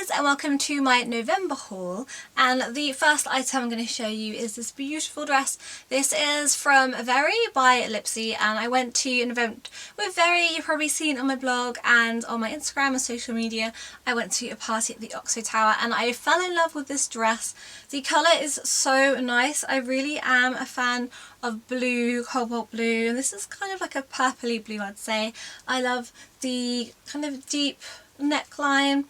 guys, and welcome to my November haul. And the first item I'm going to show you is this beautiful dress. This is from Very by Lipsy, and I went to an event with Very. You've probably seen on my blog and on my Instagram and social media. I went to a party at the Oxo Tower and I fell in love with this dress. The colour is so nice. I really am a fan of blue, cobalt blue, and this is kind of like a purpley blue, I'd say. I love the kind of deep neckline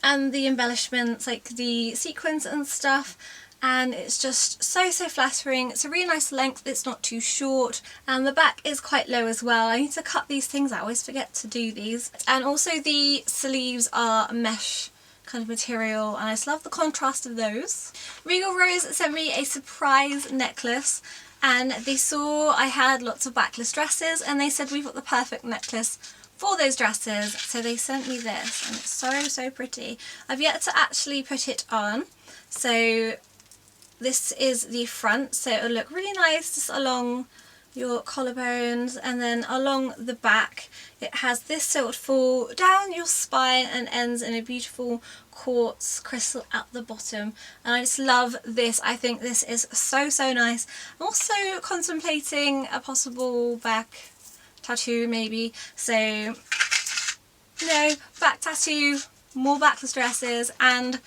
and the embellishments, like the sequins and stuff, and it's just so flattering. It's a really nice length, it's not too short, and the back is quite low as well. I need to cut these things, I always forget to do these. And also the sleeves are mesh kind of material, and I just love the contrast of those. Regal Rose sent me a surprise necklace, and they saw I had lots of backless dresses and they said we've got the perfect necklace for those dresses, so they sent me this, and it's so pretty. I've yet to actually put it on. So this is the front, so it'll look really nice just along your collarbones, and then along the back it has this, so it would fall down your spine and ends in a beautiful quartz crystal at the bottom, and I just love this. I think this is so nice. I'm also contemplating a possible back tattoo maybe, so you know, back tattoo, more backless dresses and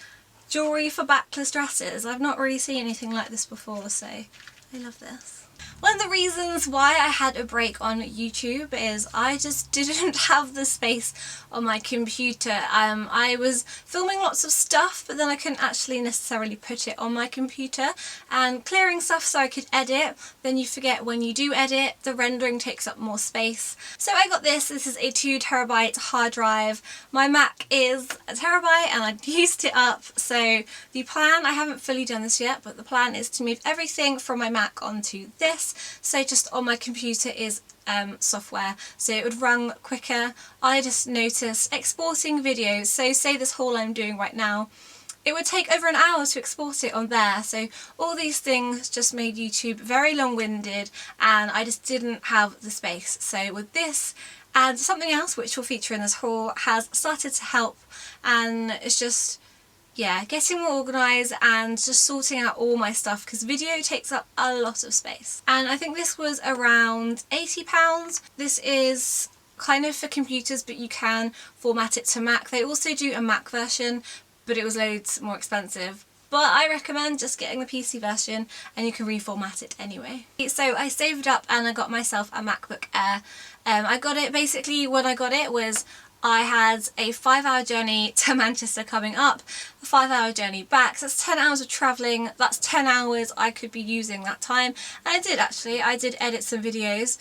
jewellery for backless dresses. I've not really seen anything like this before, so I love this. One of the reasons why I had a break on YouTube is I just didn't have the space on my computer. I was filming lots of stuff, but then I couldn't actually necessarily put it on my computer, and clearing stuff so I could edit. Then you forget when you do edit, the rendering takes up more space. So I got this. This is a 2 TB hard drive. My Mac is a terabyte and I'd used it up. So the plan, I haven't fully done this yet, but the plan is to move everything from my Mac onto this. So just on my computer is software, so it would run quicker. I just noticed exporting videos, so say this haul I'm doing right now, it would take over an hour to export it on there. So all these things just made YouTube very long-winded, and I just didn't have the space. So with this and something else which will feature in this haul has started to help, and it's just, yeah, getting more organised and just sorting out all my stuff, because video takes up a lot of space. And I think this was around £80. This is kind of for computers, but you can format it to Mac. They also do a Mac version, but it was loads more expensive. But I recommend just getting the PC version and you can reformat it anyway. So I saved up and I got myself a MacBook Air. I got it, basically when I got it was I had a 5-hour journey to Manchester coming up, a 5-hour journey back, so that's 10 hours of travelling. That's 10 hours I could be using that time, and I did actually. I did edit some videos.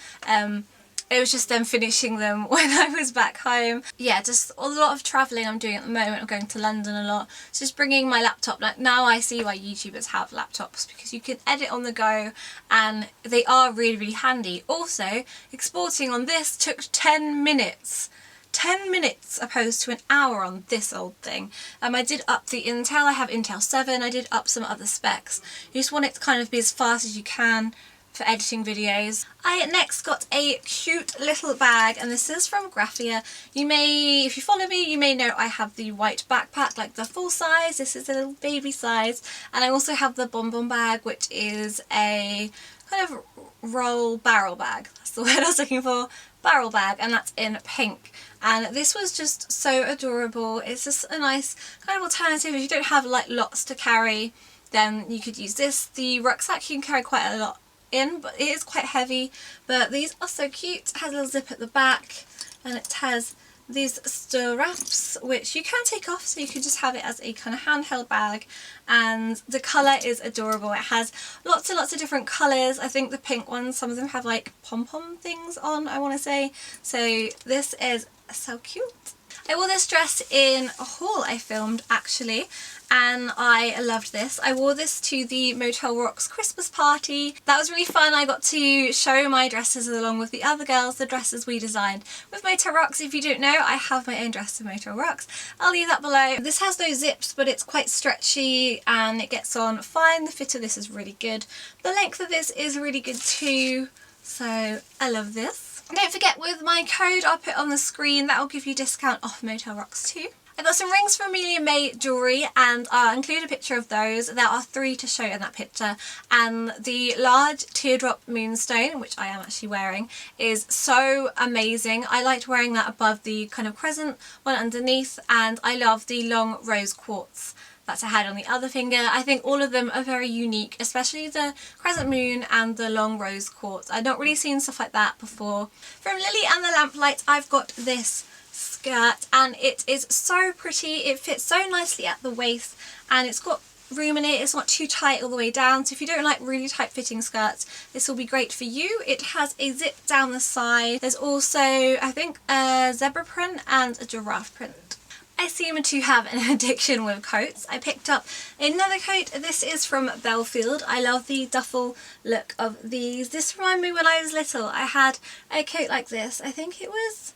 It was just then finishing them when I was back home. Yeah, just a lot of travelling I'm doing at the moment. I'm going to London a lot, so just bringing my laptop. Like, now I see why YouTubers have laptops, because you can edit on the go and they are really handy. Also, exporting on this took 10 minutes. 10 minutes opposed to an hour on this old thing. I did up the Intel. I have Intel 7. I did up some other specs. You just want it to kind of be as fast as you can for editing videos. I next got a cute little bag, and this is from Graphia. You may, if you follow me, you may know I have the white backpack, like the full size. This is a little baby size, and I also have the bonbon bag, which is a kind of barrel bag. That's the word I was looking for. Barrel bag, and that's in pink. And this was just so adorable. It's just a nice kind of alternative. If you don't have like lots to carry, then you could use this. The rucksack you can carry quite a lot in, but it is quite heavy. But these are so cute. It has a little zip at the back, and it has these straps which you can take off, so you can just have it as a kind of handheld bag. And the colour is adorable. It has lots and lots of different colours. I think the pink ones, some of them have like pom-pom things on, I want to say. So this is so cute. I wore this dress in a haul I filmed actually, and I loved this. I wore this to the Motel Rocks Christmas party. That was really fun. I got to show my dresses along with the other girls, the dresses we designed with Motel Rocks. If you don't know, I have my own dress with Motel Rocks. I'll leave that below. This has those zips, but it's quite stretchy and it gets on fine. The fit of this is really good. The length of this is really good too, so I love this. Don't forget, with my code I'll put on the screen, that will give you a discount off Motel Rocks too. I got some rings from Amelia May jewellery, and I'll include a picture of those. There are 3 to show in that picture, and the large teardrop moonstone, which I am actually wearing, is so amazing. I liked wearing that above the kind of crescent one underneath, and I love the long rose quartz that I had on the other finger. I think all of them are very unique, especially the crescent moon and the long rose quartz. I've not really seen stuff like that before. From Lily and the Lamplight, I've got this skirt, and it is so pretty. It fits so nicely at the waist, and it's got room in it. It's not too tight all the way down, so if you don't like really tight fitting skirts, this will be great for you. It has a zip down the side. There's also, I think, a zebra print and a giraffe print. I seem to have an addiction with coats. I picked up another coat. This is from Belfield. I love the duffel look of these. This reminded me when I was little. I had a coat like this. I think it was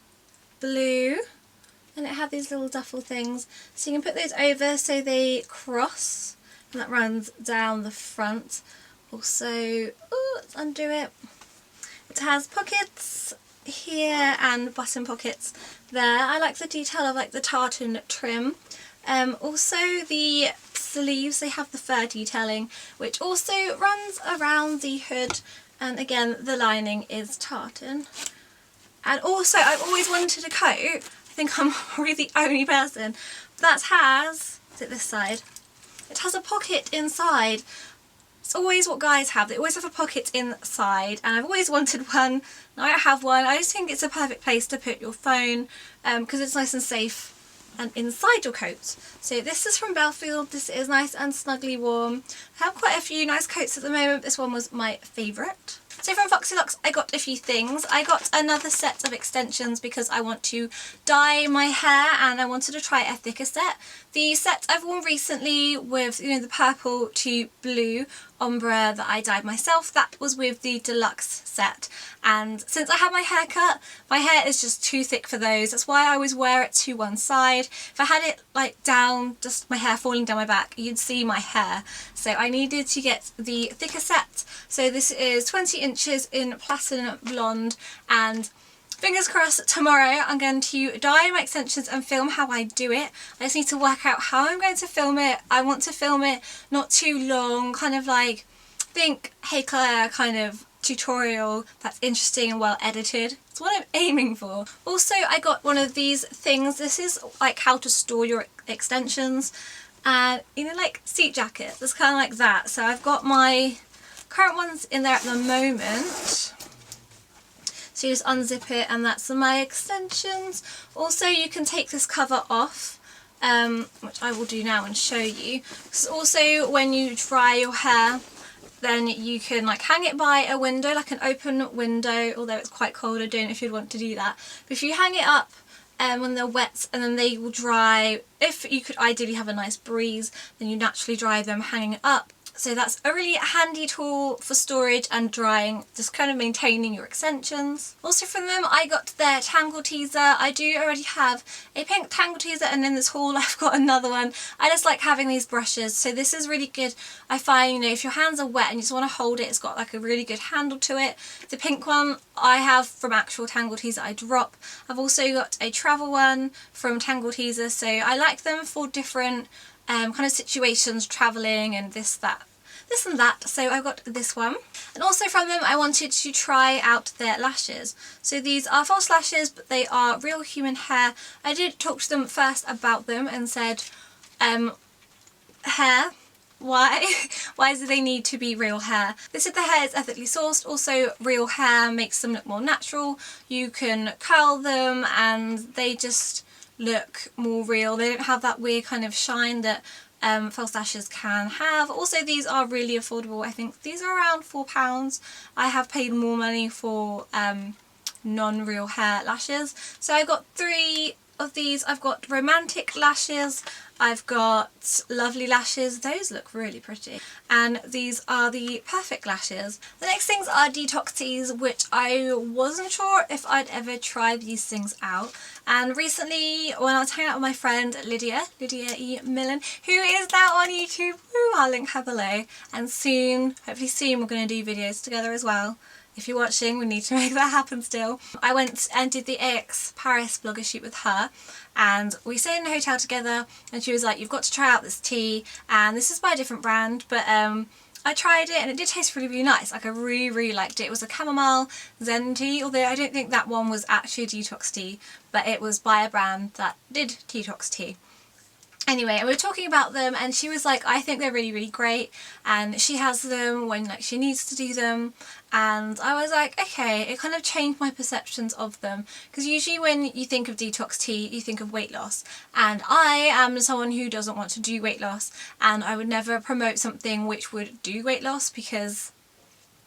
blue, and it had these little duffel things. So you can put those over so they cross, and that runs down the front. Also, let's undo it. It has pockets here and button pockets there. I like the detail of like the tartan trim. Also the sleeves, they have the fur detailing, which also runs around the hood, and again the lining is tartan. And also I've always wanted a coat. I think I'm probably the only person that has, is it this side? It has a pocket inside. It's always what guys have. They always have a pocket inside, and I've always wanted one. Now I have one. I just think it's a perfect place to put your phone, because it's nice and safe and inside your coat. So this is from Belfield. This is nice and snugly warm. I have quite a few nice coats at the moment. This one was my favourite. So from Foxy Locks I got a few things. I got another set of extensions because I want to dye my hair, and I wanted to try a thicker set. The set I've worn recently with, you know, the purple to blue ombre that I dyed myself, that was with the deluxe set, and since I had my hair cut, my hair is just too thick for those. That's why I always wear it to one side. If I had it like down, just my hair falling down my back, you'd see my hair. So I needed to get the thicker set. So this is 20 inches in platinum blonde, and fingers crossed tomorrow I'm going to dye my extensions and film how I do it. I just need to work out how I'm going to film it. I want to film it not too long, kind of like, think Hey Claire kind of tutorial that's interesting and well edited. It's what I'm aiming for. Also I got one of these things. This is like how to store your extensions, and you know, like seat jackets. It's kind of like that. So I've got my current ones in there at the moment. So you just unzip it, and that's my extensions. Also you can take this cover off, which I will do now and show you. Because also when you dry your hair, then you can like hang it by a window, like an open window, although it's quite cold. I don't know if you'd want to do that. But if you hang it up when they're wet, and then they will dry, if you could ideally have a nice breeze, then you naturally dry them hanging it up. So that's a really handy tool for storage and drying, just kind of maintaining your extensions. Also from them I got their tangle teaser. I do already have a pink tangle teaser, and in this haul I've got another one. I just like having these brushes, so this is really good. I find, you know, if your hands are wet and you just want to hold it, it's got like a really good handle to it. The pink one I have from actual tangle teaser I drop. I've also got a travel one from tangle teaser, so I like them for different kind of situations, travelling and this and that, so I got this one. And also from them I wanted to try out their lashes. So these are false lashes, but they are real human hair. I did talk to them first about them and said, hair, why do they need to be real hair? They said the hair is ethically sourced. Also real hair makes them look more natural. You can curl them and they just look more real. They don't have that weird kind of shine that false lashes can have. Also these are really affordable. I think these are around £4. I have paid more money for non-real hair lashes. So I got 3 of these. I've got romantic lashes, I've got lovely lashes, those look really pretty, and these are the perfect lashes. The next things are detoxies, which I wasn't sure if I'd ever try these things out, and recently when I was hanging out with my friend Lydia E. Millen, who is now on YouTube, woo, I'll link her below, and soon, hopefully soon, we're going to do videos together as well. If you're watching, we need to make that happen still. I went and did the AX Paris blogger shoot with her, and we stayed in a hotel together, and she was like, you've got to try out this tea, and this is by a different brand, but I tried it and it did taste really, really nice. Like, I really, really liked it. It was a chamomile zen tea, although I don't think that one was actually a detox tea, but it was by a brand that did detox tea. Anyway, and we were talking about them, and she was like, I think they're really, really great, and she has them when like she needs to do them, and I was like, okay, it kind of changed my perceptions of them, because usually when you think of detox tea, you think of weight loss, and I am someone who doesn't want to do weight loss, and I would never promote something which would do weight loss, because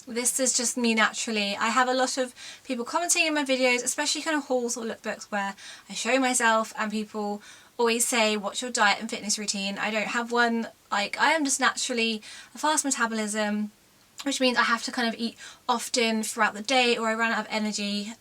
this is just me naturally. I have a lot of people commenting in my videos, especially kind of hauls or lookbooks where I show myself and people always say, what's your diet and fitness routine? I don't have one. Like, I am just naturally a fast metabolism, which means I have to kind of eat often throughout the day or I run out of energy.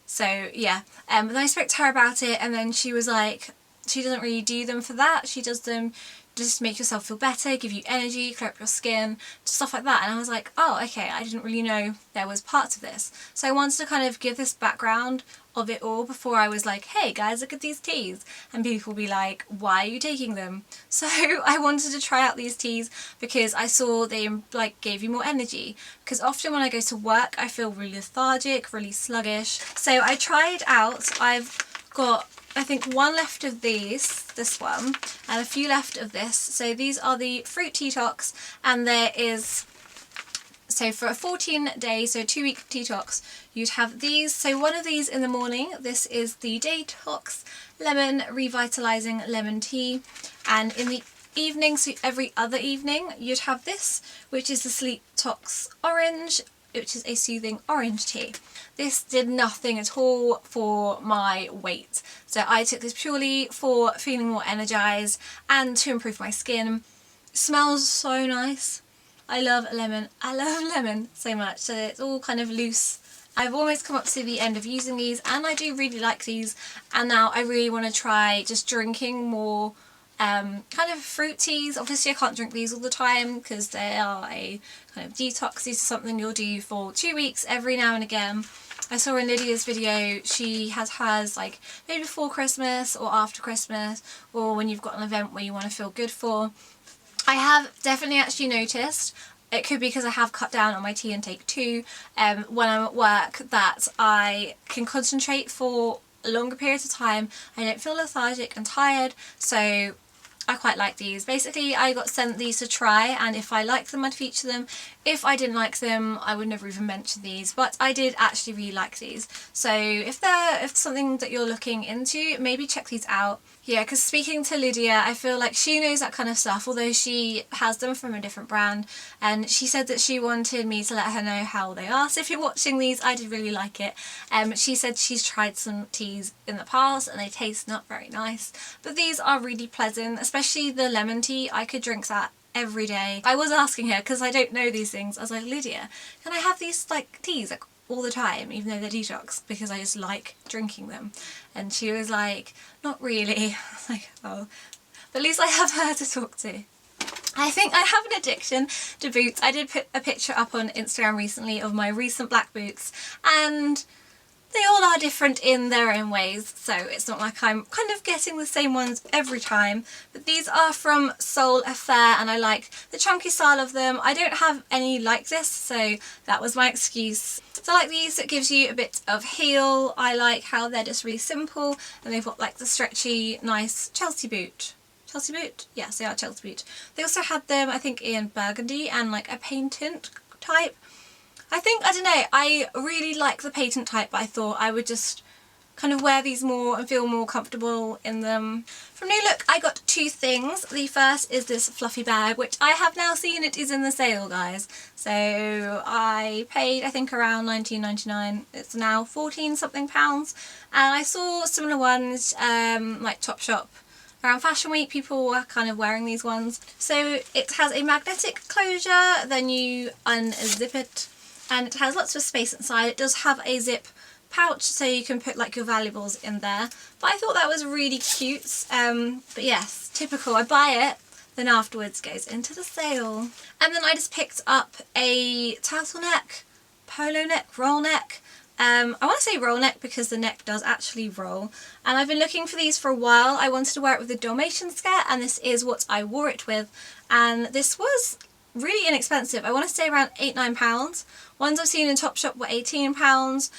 So yeah, then I spoke to her about it, and then she was like, she doesn't really do them for that. She does them just to make yourself feel better, give you energy, clear up your skin, stuff like that. And I was like, oh, okay, I didn't really know there was parts of this. So I wanted to kind of give this background of it all before I was like, hey guys, look at these teas, and people will be like, why are you taking them? So I wanted to try out these teas because I saw they like gave you more energy, because often when I go to work I feel really lethargic, really sluggish. So I tried out, I've got I think one left of these, this one, and a few left of this. So these are the fruit detox, and there is, so for a 14-day, so 2-week detox, you'd have these. So one of these in the morning, this is the Detox Lemon Revitalizing Lemon Tea, and in the evening, so every other evening, you'd have this, which is the Sleep Tox Orange, which is a soothing orange tea. This did nothing at all for my weight. So I took this purely for feeling more energized and to improve my skin. It smells so nice. I love lemon. I love lemon so much. So it's all kind of loose. I've almost come up to the end of using these, and I do really like these. And now I really want to try just drinking more kind of fruit teas. Obviously I can't drink these all the time because they are a kind of detox. These are something you'll do for 2 weeks every now and again. I saw in Lydia's video, she has hers like maybe before Christmas or after Christmas, or when you've got an event where you want to feel good for. I have definitely actually noticed, it could be because I have cut down on my tea intake too, when I'm at work, that I can concentrate for longer periods of time. I don't feel lethargic and tired, so I quite like these. Basically I got sent these to try, and if I liked them I'd feature them. If I didn't like them I would never even mention these, but I did actually really like these. So if it's something that you're looking into, maybe check these out. Yeah, because speaking to Lydia, I feel like she knows that kind of stuff, although she has them from a different brand, and she said that she wanted me to let her know how they are. So if you're watching these, I did really like it. She said she's tried some teas in the past and they taste not very nice, but these are really pleasant, especially the lemon tea. I could drink that every day. I was asking her, because I don't know these things, I was like, Lydia, can I have these like teas like all the time, even though they're detox, because I just like drinking them? And she was like, not really. I was like, oh, but at least I have her to talk to. I think I have an addiction to boots. I did put a picture up on Instagram recently of my recent black boots, and they all are different in their own ways, so it's not like I'm kind of getting the same ones every time. But these are from Soul Affair, and I like the chunky style of them. I don't have any like this, so that was my excuse. So I like these, it gives you a bit of heel. I like how they're just really simple, and they've got like the stretchy, nice Chelsea boot. Chelsea boot? Yes, they are Chelsea boot. They also had them, I think, in burgundy and like a patent type. I don't know, I really like the patent type, but I thought I would just kind of wear these more and feel more comfortable in them. From New Look I got 2 things. The first is this fluffy bag, which I have now seen it is in the sale, guys. So I paid I think around £19.99. It's now 14 something pounds, and I saw similar ones like Topshop. Around Fashion Week people were kind of wearing these ones. So it has a magnetic closure, then you unzip it, and it has lots of space inside. It does have a zip pouch so you can put like your valuables in there, but I thought that was really cute. But yes, typical, I buy it, then afterwards goes into the sale. And then I just picked up a turtleneck polo neck, roll neck. I want to say roll neck because the neck does actually roll, and I've been looking for these for a while. I wanted to wear it with the Dalmatian skirt, and this is what I wore it with, and this was really inexpensive. I want to say around £8–9. Ones I've seen in Topshop were £18.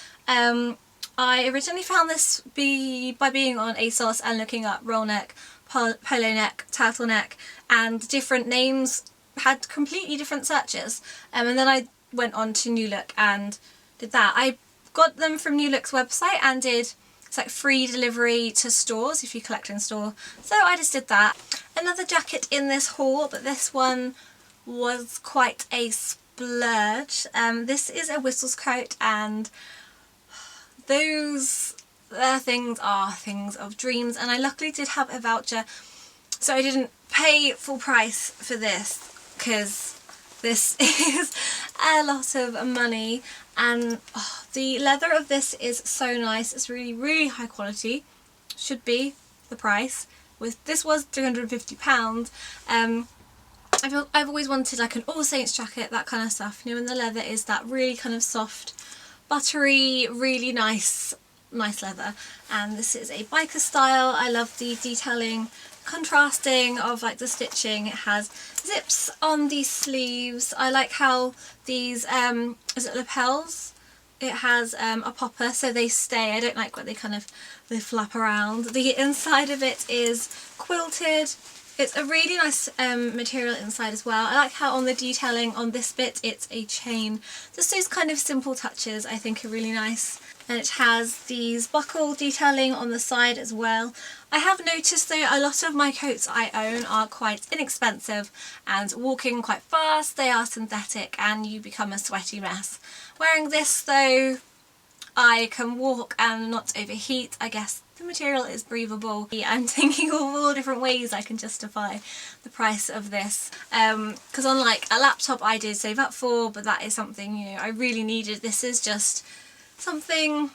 I originally found this by being on ASOS and looking up roll neck, polo neck, turtleneck, and different names had completely different searches, and then I went on to New Look and did that. I got them from New Look's website and did, it's like free delivery to stores if you collect in store, so I just did that. Another jacket in this haul, but this one was quite a splurge. This is a Whistles coat, and those things are things of dreams, and I luckily did have a voucher, so I didn't pay full price for this because this is a lot of money, and the leather of this is so nice. It's really high quality, should be the price. This was £350. I've always wanted like an All Saints jacket, that kind of stuff, you know, and the leather is that really kind of soft, buttery, really nice leather. And this is a biker style. I love the detailing, contrasting of like the stitching. It has zips on the sleeves. I like how these is it lapels? It has a popper so they stay. I don't like what they flap around. The inside of it is quilted. It's a really nice material inside as well. I like how on the detailing on this bit it's a chain. Just those kind of simple touches I think are really nice. And it has these buckle detailing on the side as well. I have noticed though a lot of my coats I own are quite inexpensive and walking quite fast. They are synthetic and you become a sweaty mess. Wearing this though, I can walk and not overheat. I guess the material is breathable. I'm thinking of all different ways I can justify the price of this, because unlike a laptop I did save up for, but that is something, you know, I really needed. This is just something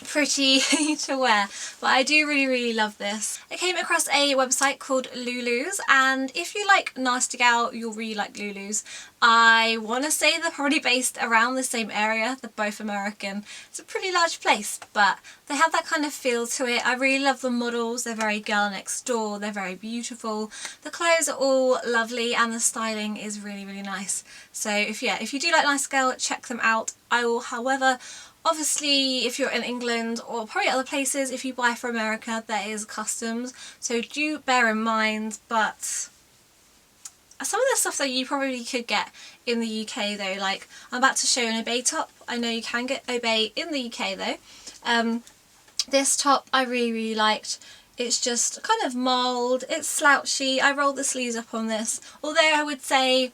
pretty to wear, but I do really love this. I came across a website called Lulu's, and if you like Nasty Gal you'll really like Lulu's. I want to say they're probably based around the same area. They're both American. It's a pretty large place, but they have that kind of feel to it. I really love the models. They're very girl next door. They're very beautiful. The clothes are all lovely and the styling is really nice. So if you do like Nasty Gal, check them out. I will, however, obviously if you're in England or probably other places, if you buy from America there is customs, so do bear in mind. But some of the stuff that you probably could get in the UK though, like I'm about to show an Obey top. I know you can get Obey in the UK though. This top I really liked. It's just kind of mild, it's slouchy. I rolled the sleeves up on this, although I would say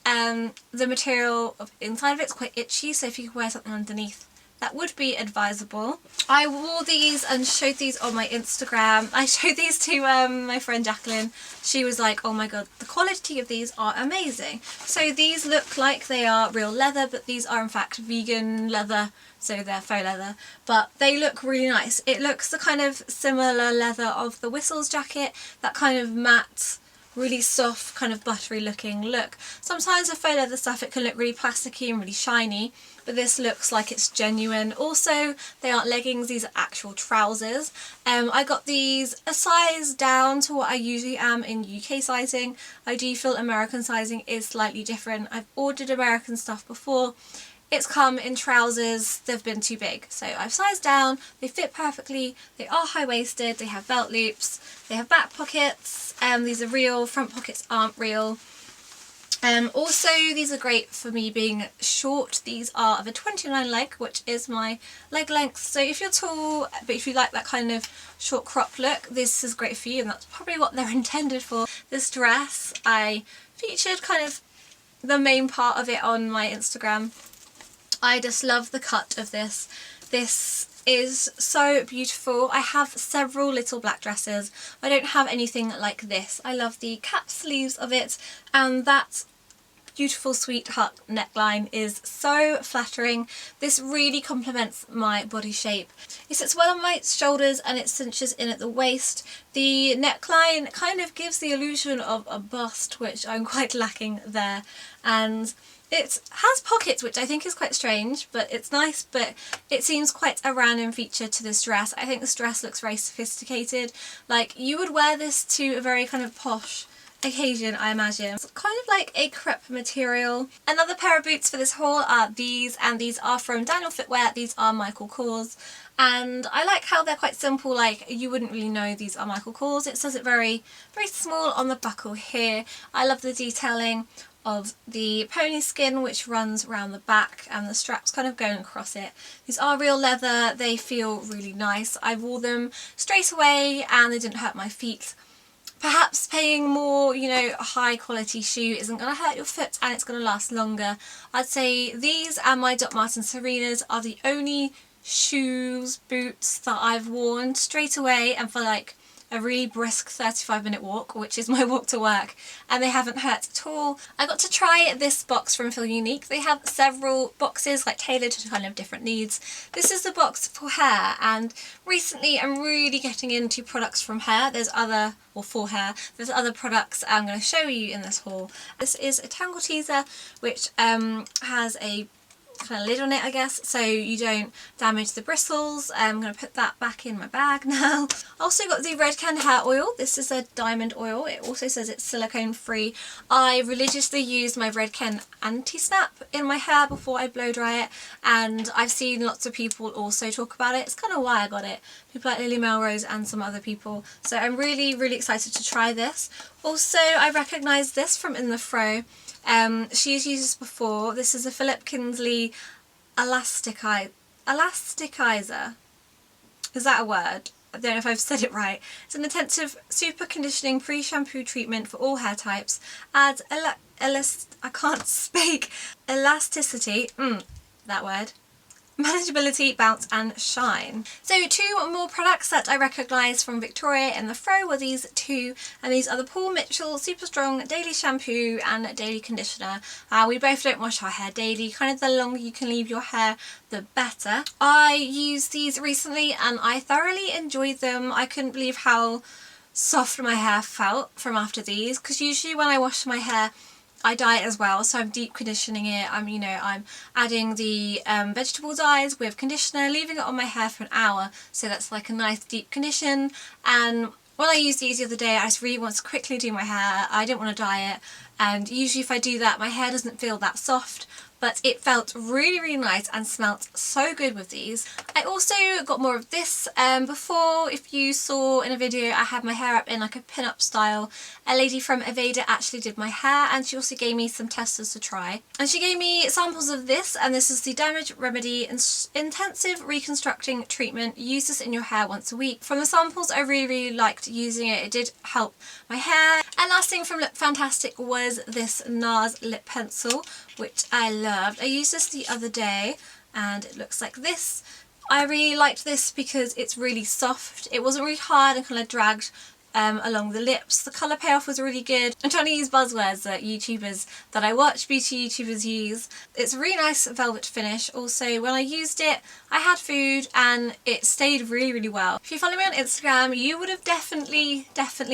the material inside of it's quite itchy, so if you could wear something underneath that would be advisable. I wore these and showed these on my Instagram. I showed these to my friend Jacqueline. She was like, oh my god, the quality of these are amazing. So these look like they are real leather, but these are in fact vegan leather, so they're faux leather, but they look really nice. It looks the kind of similar leather of the Whistles jacket, that kind of matte, really soft, kind of buttery looking look. Sometimes with faux leather stuff it can look really plasticky and really shiny, but this looks like it's genuine. Also, they aren't leggings, these are actual trousers. I got these a size down to what I usually am in UK sizing. I do feel American sizing is slightly different. I've ordered American stuff before. It's come in trousers, they've been too big. So I've sized down, they fit perfectly, they are high-waisted, they have belt loops, they have back pockets, these are real, front pockets aren't real. Also, these are great for me being short. These are of a 29 leg, which is my leg length. So if you're tall, but if you like that kind of short crop look, this is great for you, and that's probably what they're intended for. This dress, I featured kind of the main part of it on my Instagram. I just love the cut of this. This is so beautiful. I have several little black dresses. I don't have anything like this. I love the cap sleeves of it, and that beautiful sweetheart neckline is so flattering. This really complements my body shape. It sits well on my shoulders and it cinches in at the waist. The neckline kind of gives the illusion of a bust, which I'm quite lacking there, and It has pockets, which I think is quite strange, but it's nice, but it seems quite a random feature to this dress. I think this dress looks very sophisticated. Like, you would wear this to a very kind of posh occasion, I imagine. It's kind of like a crepe material. Another pair of boots for this haul are these, and these are from Daniel Footwear. These are Michael Kors, and I like how they're quite simple. Like, you wouldn't really know these are Michael Kors. It says it very, very small on the buckle here. I love the detailing of the pony skin, which runs around the back, and the straps kind of going across it. These are real leather. They feel really nice. I wore them straight away and they didn't hurt my feet. Perhaps paying more, you know, a high quality shoe isn't going to hurt your foot and it's going to last longer. I'd say these and my Doc Martens Serenas are the only shoes, boots that I've worn straight away and for like a really brisk 35-minute walk, which is my walk to work, and they haven't hurt at all. I got to try this box from Feel Unique. They have several boxes like tailored to kind of different needs. This is the box for hair, and recently I'm really getting into products from hair. There's other, or for hair, there's other products I'm going to show you in this haul. This is a tangle teaser, which has a kind of lid on it, I guess, so you don't damage the bristles. I'm going to put that back in my bag now. I also got the Redken hair oil. This is a diamond oil. It also says it's silicone free. I religiously use my Redken anti-snap in my hair before I blow dry it, and I've seen lots of people also talk about it. It's kind of why I got it. People like Lily Melrose and some other people. So I'm really, really excited to try this. Also, I recognise this from In The Fro. She's used this before. This is a Philip Kinsley elasticizer. Is that a word? I don't know if I've said it right. It's an intensive super conditioning pre-shampoo treatment for all hair types. Adds I can't speak. Elasticity. That word. Manageability, bounce and shine. So 2 more products that I recognise from Victoria In The Fro were these 2, and these are the Paul Mitchell Super Strong Daily Shampoo and Daily Conditioner. We both don't wash our hair daily. Kind of the longer you can leave your hair, the better. I used these recently and I thoroughly enjoyed them. I couldn't believe how soft my hair felt from after these, because usually when I wash my hair I dye it as well, so I'm deep conditioning it. I'm adding the vegetable dyes with conditioner, leaving it on my hair for an hour, so that's like a nice deep condition. And when I used these the other day, I just really wanted to quickly do my hair. I didn't want to dye it, and usually if I do that my hair doesn't feel that soft, but it felt really, really nice and smelt so good with these. I also got more of this. Before, if you saw in a video, I had my hair up in like a pin-up style. A lady from Aveda actually did my hair, and she also gave me some testers to try. And she gave me samples of this, and this is the Damage Remedy Intensive Reconstructing Treatment. Use this in your hair once a week. From the samples, I really, really liked using it. It did help my hair. And last thing from Look Fantastic was this NARS lip pencil, which I loved. I used this the other day and it looks like this. I really liked this because it's really soft. It wasn't really hard and kind of dragged along the lips. The colour payoff was really good. I'm trying to use buzzwords that YouTubers that I watch, beauty YouTubers, use. It's a really nice velvet finish. Also, when I used it, I had food and it stayed really, really well. If you follow me on Instagram, you would have definitely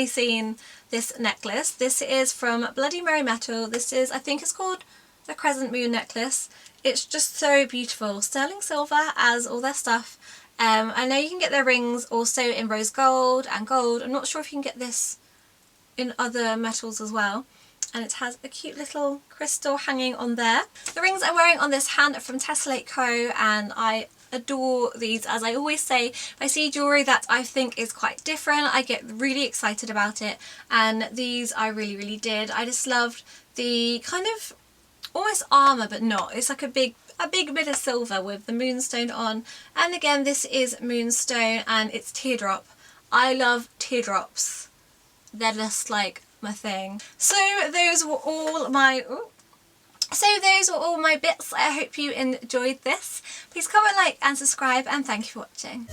seen this necklace. This is from Bloody Mary Metal. This is, I think it's called the Crescent Moon necklace. It's just so beautiful. Sterling silver as all their stuff. I know you can get their rings also in rose gold and gold. I'm not sure if you can get this in other metals as well. And it has a cute little crystal hanging on there. The rings I'm wearing on this hand are from Tessellate Co, and I adore these. As I always say, if I see jewellery that I think is quite different, I get really excited about it, and these I really, really did. I just loved the kind of almost armour, but not. It's like a big bit of silver with the moonstone on, and again this is moonstone and it's teardrop. I love teardrops. They're just like my thing. So those were all my bits. I hope you enjoyed this. Please comment, like and subscribe, and thank you for watching.